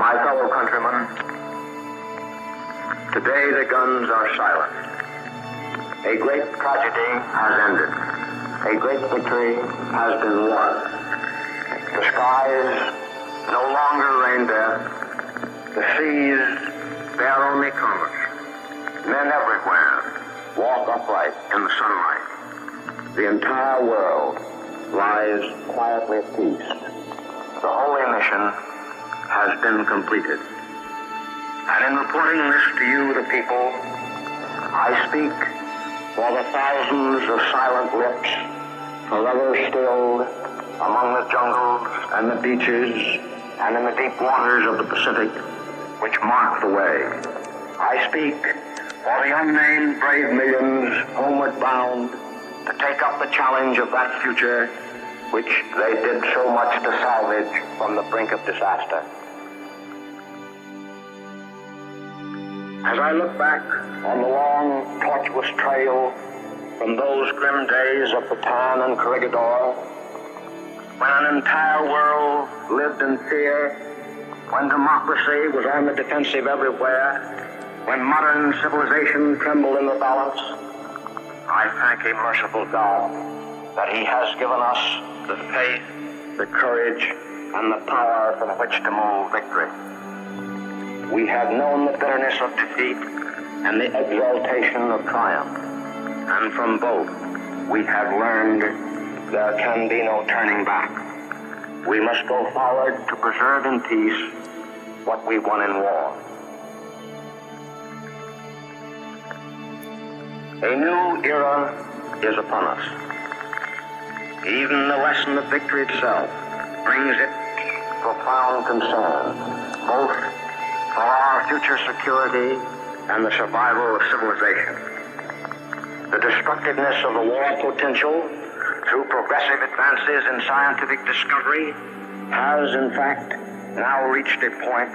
my fellow countrymen, today the guns are silent. A great tragedy has ended. A great victory has been won. The skies no longer rain death. The seas bear only commerce. Men everywhere walk upright in the sunlight. The entire world lies quietly at peace. The holy mission has been completed. And in reporting this to you, the people, I speak for the thousands of silent lips forever stilled among the jungles and the beaches and in the deep waters of the Pacific which mark the way. I speak for the unnamed brave millions homeward bound to take up the challenge of that future which they did so much to salvage from the brink of disaster. As I look back on the long, tortuous trail from those grim days of Bataan and Corregidor, when an entire world lived in fear, when democracy was on the defensive everywhere, when modern civilization trembled in the balance, I thank a merciful God that He has given us the faith, the courage, and the power from which to move victory. We have known the bitterness of defeat and the exaltation of triumph. And from both, we have learned there can be no turning back. We must go forward to preserve in peace what we won in war. A new era is upon us. Even the lesson of victory itself brings it profound concern, both for our future security and the survival of civilization. The destructiveness of the war potential through progressive advances in scientific discovery has, in fact, now reached a point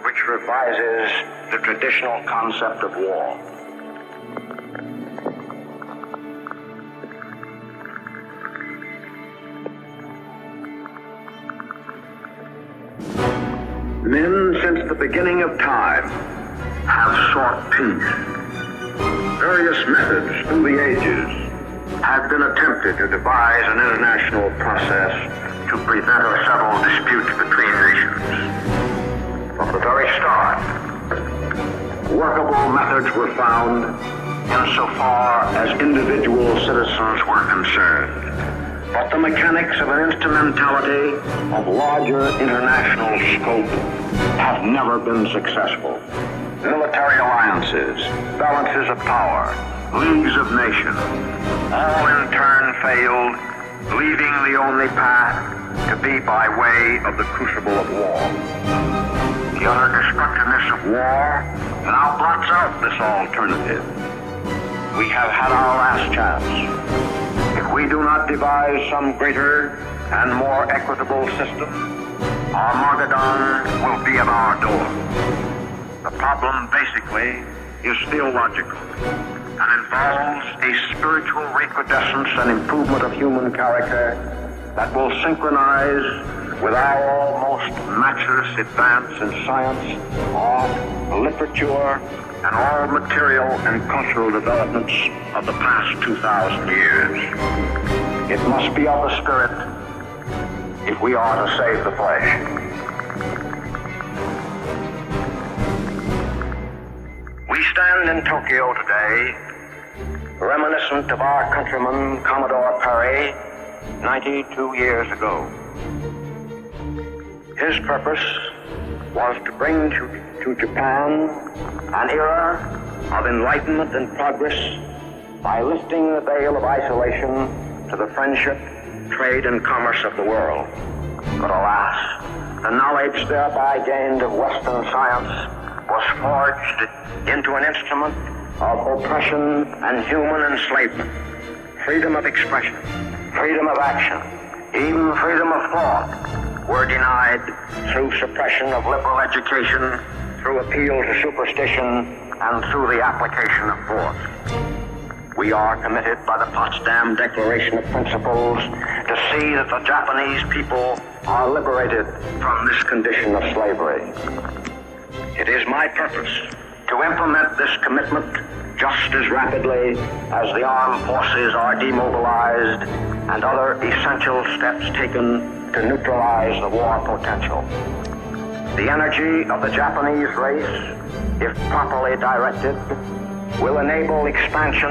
which revises the traditional concept of war. Men, since the beginning of time, have sought peace. Various methods through the ages have been attempted to devise an international process to prevent or settle disputes between nations. From the very start, workable methods were found insofar as individual citizens were concerned. But the mechanics of an instrumentality of larger international scope have never been successful. Military alliances, balances of power, leagues of nations, all in turn failed, leaving the only path to be by way of the crucible of war. The utter destructiveness of war now blots out this alternative. We have had our last chance. If we do not devise some greater and more equitable system, Armageddon will be at our door. The problem basically is theological and involves a spiritual recrudescence and improvement of human character that will synchronize with our almost matchless advance in science, art, literature, and all material and cultural developments of the past 2,000 years. It must be of the spirit if we are to save the flesh. We stand in Tokyo today, reminiscent of our countryman Commodore Perry 92 years ago. His purpose was to bring to Japan an era of enlightenment and progress by lifting the veil of isolation to the friendship, trade, and commerce of the world. But alas, the knowledge thereby gained of Western science was forged into an instrument of oppression and human enslavement. Freedom of expression, freedom of action, even freedom of thought were denied through suppression of liberal education, through appeal to superstition, and through the application of force. We are committed by the Potsdam Declaration of Principles to see that the Japanese people are liberated from this condition of slavery. It is my purpose to implement this commitment just as rapidly as the armed forces are demobilized and other essential steps taken to neutralize the war potential. The energy of the Japanese race, if properly directed, will enable expansion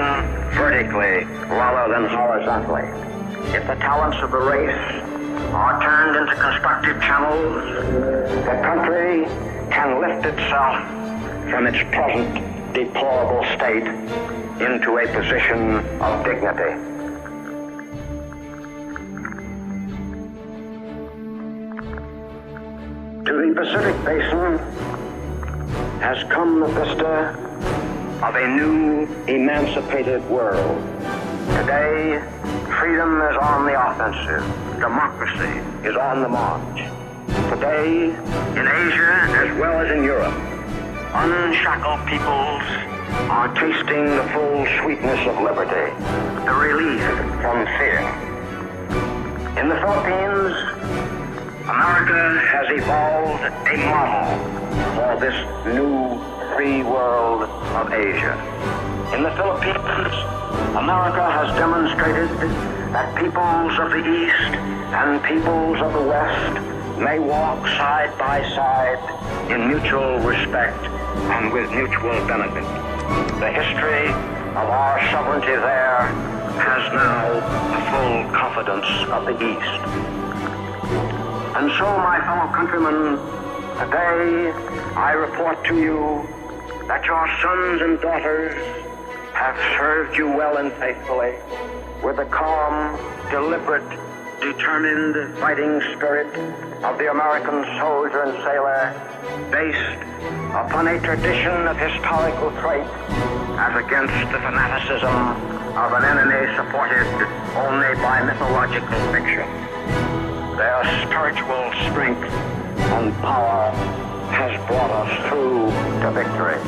vertically rather than horizontally. If the talents of the race are turned into constructive channels, the country can lift itself from its present deplorable state into a position of dignity. To the Pacific Basin has come the vista of a new, emancipated world. Today, freedom is on the offensive. Democracy is on the march. Today, in Asia as well as in Europe, unshackled peoples are tasting the full sweetness of liberty, the relief from fear. In the Philippines, America has evolved a model for this new free world of Asia. In the Philippines, America has demonstrated that peoples of the East and peoples of the West may walk side by side in mutual respect and with mutual benefit. The history of our sovereignty there has now the full confidence of the East. And so, my fellow countrymen, today I report to you that your sons and daughters have served you well and faithfully with the calm, deliberate, determined fighting spirit of the American soldier and sailor, based upon a tradition of historical trait as against the fanaticism of an enemy supported only by mythological fiction. Their spiritual strength and power has brought us through to victory.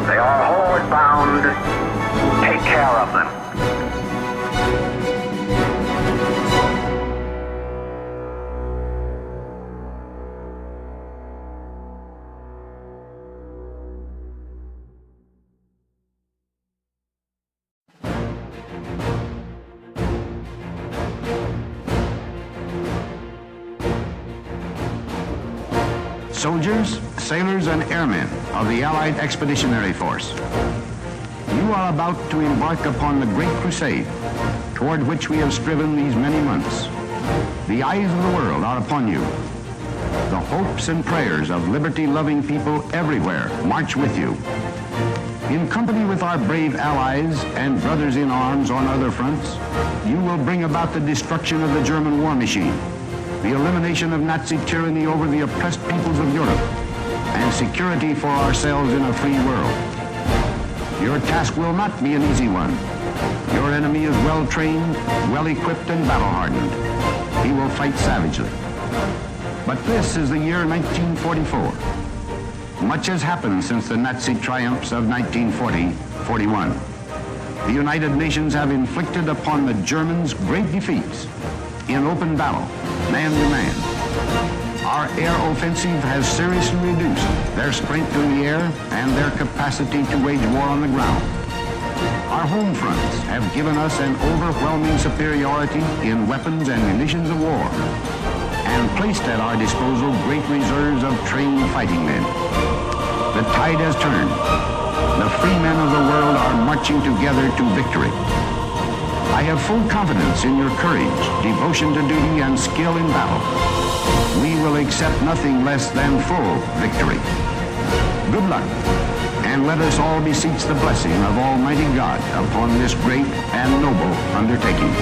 They are homeward bound. Take care of them. Soldiers, sailors, and airmen of the Allied Expeditionary Force, you are about to embark upon the great crusade toward which we have striven these many months. The eyes of the world are upon you. The hopes and prayers of liberty-loving people everywhere march with you. In company with our brave allies and brothers in arms on other fronts, you will bring about the destruction of the German war machine, the elimination of Nazi tyranny over the oppressed peoples of Europe, and security for ourselves in a free world. Your task will not be an easy one. Your enemy is well-trained, well-equipped, and battle-hardened. He will fight savagely. But this is the year 1944. Much has happened since the Nazi triumphs of 1940-41. The United Nations have inflicted upon the Germans great defeats in open battle, man to man. Our air offensive has seriously reduced their strength in the air and their capacity to wage war on the ground. Our home fronts have given us an overwhelming superiority in weapons and munitions of war, and placed at our disposal great reserves of trained fighting men. The tide has turned. The free men of the world are marching together to victory. I have full confidence in your courage, devotion to duty, and skill in battle. We will accept nothing less than full victory. Good luck, and let us all beseech the blessing of Almighty God upon this great and noble undertaking.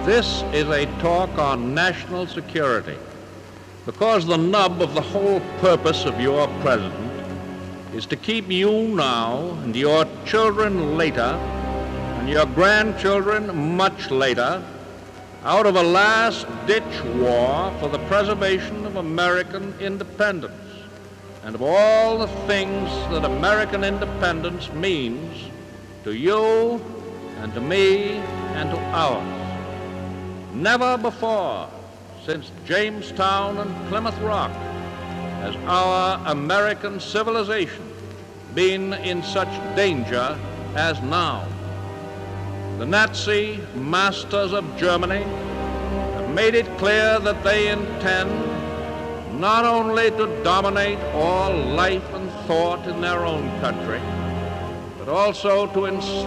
This is a talk on national security, because the nub of the whole purpose of your president is to keep you now and your children later and your grandchildren much later out of a last-ditch war for the preservation of American independence and of all the things that American independence means to you and to me and to ours. Never before since Jamestown and Plymouth Rock has our American civilization been in such danger as now. The Nazi masters of Germany have made it clear that they intend not only to dominate all life and thought in their own country, but also to enslave